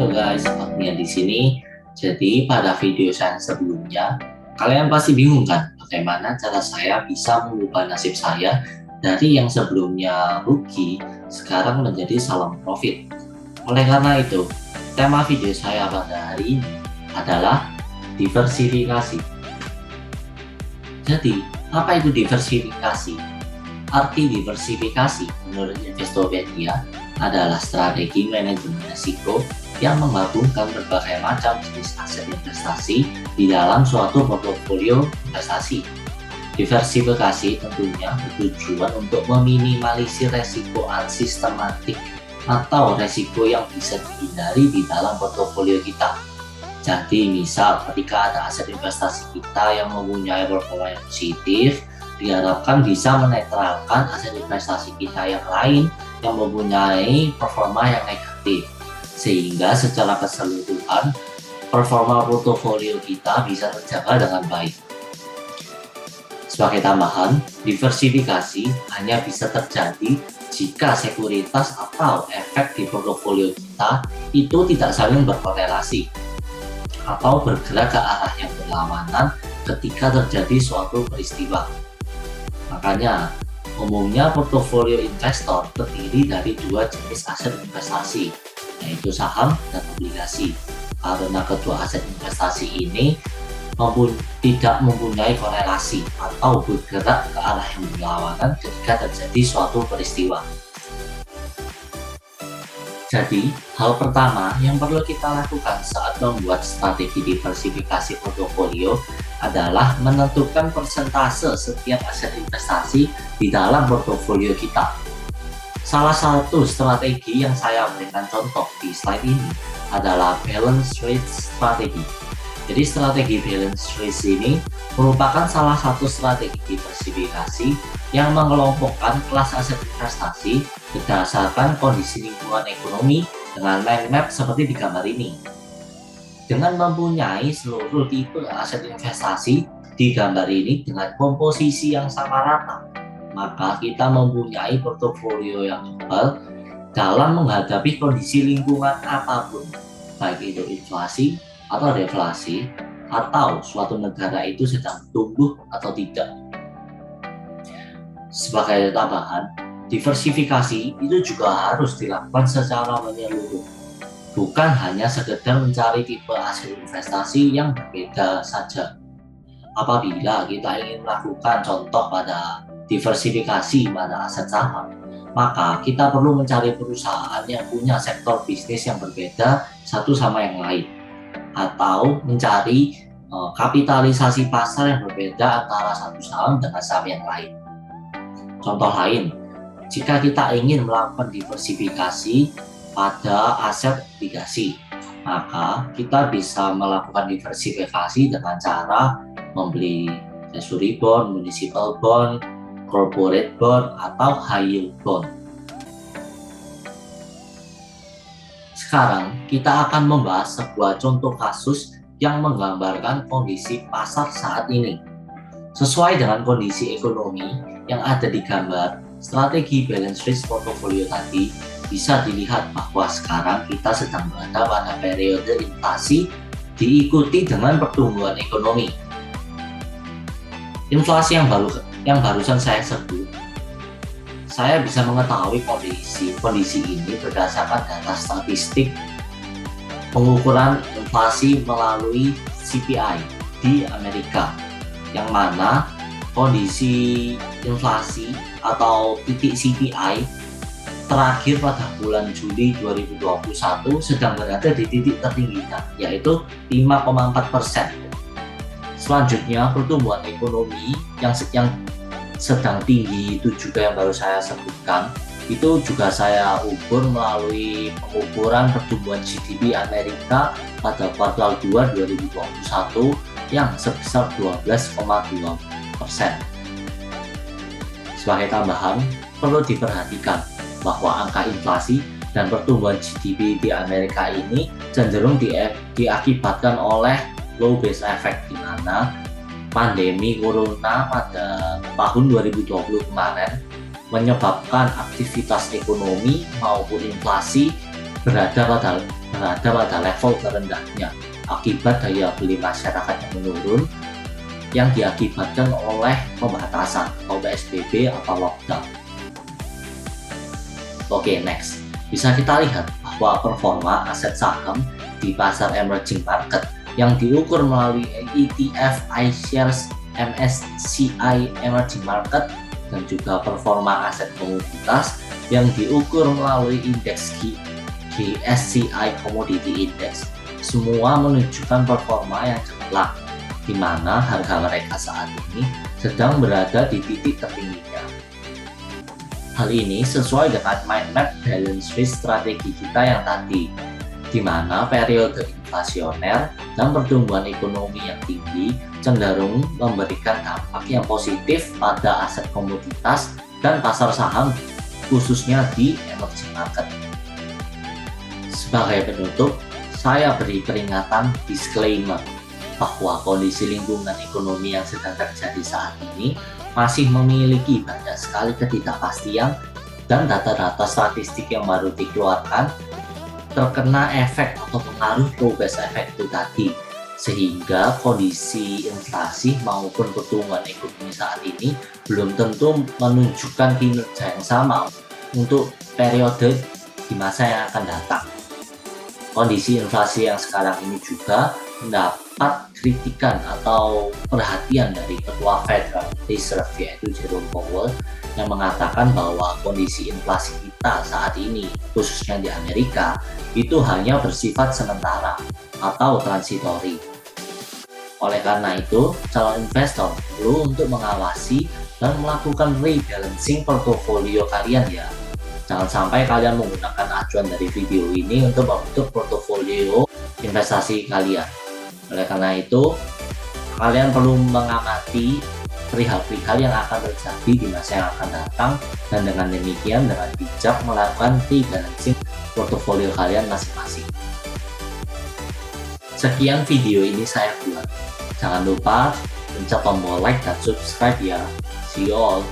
Halo guys, Agnia di sini. Jadi pada video saya sebelumnya, kalian pasti bingung kan bagaimana cara saya bisa mengubah nasib saya dari yang sebelumnya rugi sekarang menjadi salam profit. Oleh karena itu, tema video saya pada hari ini adalah diversifikasi. Jadi, apa itu diversifikasi? Arti diversifikasi menurut Investopedia adalah strategi manajemen risiko yang menggabungkan berbagai macam jenis aset investasi di dalam suatu portofolio investasi. Diversifikasi tentunya bertujuan untuk meminimalisir resiko unsistematik atau resiko yang bisa dihindari di dalam portofolio kita. Jadi misal ketika ada aset investasi kita yang mempunyai performa yang positif, diharapkan bisa menetralkan aset investasi kita yang lain yang mempunyai performa yang negatif, sehingga secara keseluruhan performa portofolio kita bisa terjaga dengan baik. Sebagai tambahan, diversifikasi hanya bisa terjadi jika sekuritas atau efek di portofolio kita itu tidak saling berkorelasi atau bergerak ke arah yang berlawanan ketika terjadi suatu peristiwa. Makanya, umumnya portofolio investor terdiri dari dua jenis aset investasi, yaitu saham dan obligasi. Karena kedua aset investasi ini tidak mempunyai korelasi atau bergerak ke arah yang berlawanan ketika terjadi suatu peristiwa. Jadi, hal pertama yang perlu kita lakukan saat membuat strategi diversifikasi portofolio adalah menentukan persentase setiap aset investasi di dalam portofolio kita. Salah satu strategi yang saya berikan contoh di slide ini adalah balance rate strategy. Jadi strategi balance rate ini merupakan salah satu strategi diversifikasi yang mengelompokkan kelas aset investasi berdasarkan kondisi lingkungan ekonomi dengan mind map seperti di gambar ini. Dengan mempunyai seluruh tipe aset investasi di gambar ini dengan komposisi yang sama rata, maka kita mempunyai portofolio yang tebal dalam menghadapi kondisi lingkungan apapun, baik itu inflasi atau deflasi, atau suatu negara itu sedang tumbuh atau tidak. Sebagai tambahan, diversifikasi itu juga harus dilakukan secara menyeluruh, bukan hanya sekedar mencari tipe aset investasi yang berbeda saja. Apabila kita ingin melakukan contoh pada diversifikasi pada aset saham, maka kita perlu mencari perusahaan yang punya sektor bisnis yang berbeda satu sama yang lain, atau mencari kapitalisasi pasar yang berbeda antara satu saham dengan saham yang lain. Contoh lain, jika kita ingin melakukan diversifikasi pada aset obligasi, maka kita bisa melakukan diversifikasi dengan cara membeli treasury bond, municipal bond, corporate bond, atau high yield bond. Sekarang kita akan membahas sebuah contoh kasus yang menggambarkan kondisi pasar saat ini. Sesuai dengan kondisi ekonomi yang ada di gambar, strategi balance risk portfolio tadi bisa dilihat bahwa sekarang kita sedang berada pada periode inflasi diikuti dengan pertumbuhan ekonomi. Inflasi yang barusan saya sebut, saya bisa mengetahui kondisi ini berdasarkan data statistik pengukuran inflasi melalui CPI di Amerika, yang mana kondisi inflasi atau titik CPI terakhir pada bulan Juli 2021 sedang berada di titik tertingginya, yaitu 5,4%. Selanjutnya, pertumbuhan ekonomi yang sedang tinggi itu juga yang baru saya sebutkan, itu juga saya ukur melalui pengukuran pertumbuhan GDP Amerika pada kuartal 2 2021 yang sebesar 12,2%. Sebagai tambahan, perlu diperhatikan bahwa angka inflasi dan pertumbuhan GDP di Amerika ini cenderung diakibatkan oleh low base effect, di mana pandemi corona pada tahun 2020 kemarin menyebabkan aktivitas ekonomi maupun inflasi berada pada berada pada level terendahnya akibat daya beli masyarakat yang menurun yang diakibatkan oleh pembatasan atau PSBB atau lockdown. Oke, next. Bisa kita lihat bahwa performa aset saham di pasar emerging market yang diukur melalui ETF iShares MSCI Emerging Market dan juga performa aset komoditas yang diukur melalui indeks GSCI Commodity Index. Semua menunjukkan performa yang cemerlang, di mana harga mereka saat ini sedang berada di titik tertingginya. Hal ini sesuai dengan mind map balance sheet strategi kita yang tadi, di mana periode inflasioner dan pertumbuhan ekonomi yang tinggi cenderung memberikan dampak yang positif pada aset komoditas dan pasar saham, khususnya di emerging market. Sebagai penutup, saya beri peringatan disclaimer bahwa kondisi lingkungan ekonomi yang sedang terjadi saat ini masih memiliki banyak sekali ketidakpastian dan data-data statistik yang baru dikeluarkan terkena efek atau pengaruh progress efek itu tadi, sehingga kondisi inflasi maupun pertumbuhan ekonomi saat ini belum tentu menunjukkan kinerja yang sama untuk periode di masa yang akan datang. Kondisi inflasi yang sekarang ini juga mendapat kritikan atau perhatian dari Ketua Federal Reserve yaitu Jerome Powell yang mengatakan bahwa kondisi inflasi kita saat ini khususnya di Amerika itu hanya bersifat sementara atau transitori. Oleh karena itu, calon investor perlu untuk mengawasi dan melakukan rebalancing portofolio kalian ya. Jangan sampai kalian menggunakan acuan dari video ini untuk membentuk portofolio investasi kalian. Oleh karena itu, kalian perlu mengamati perihal-perihal yang akan terjadi di masa yang akan datang, dan dengan demikian dengan bijak melakukan rebalancing portofolio kalian masing-masing. Sekian video ini saya buat. Jangan lupa pencet tombol like dan subscribe ya. See you all.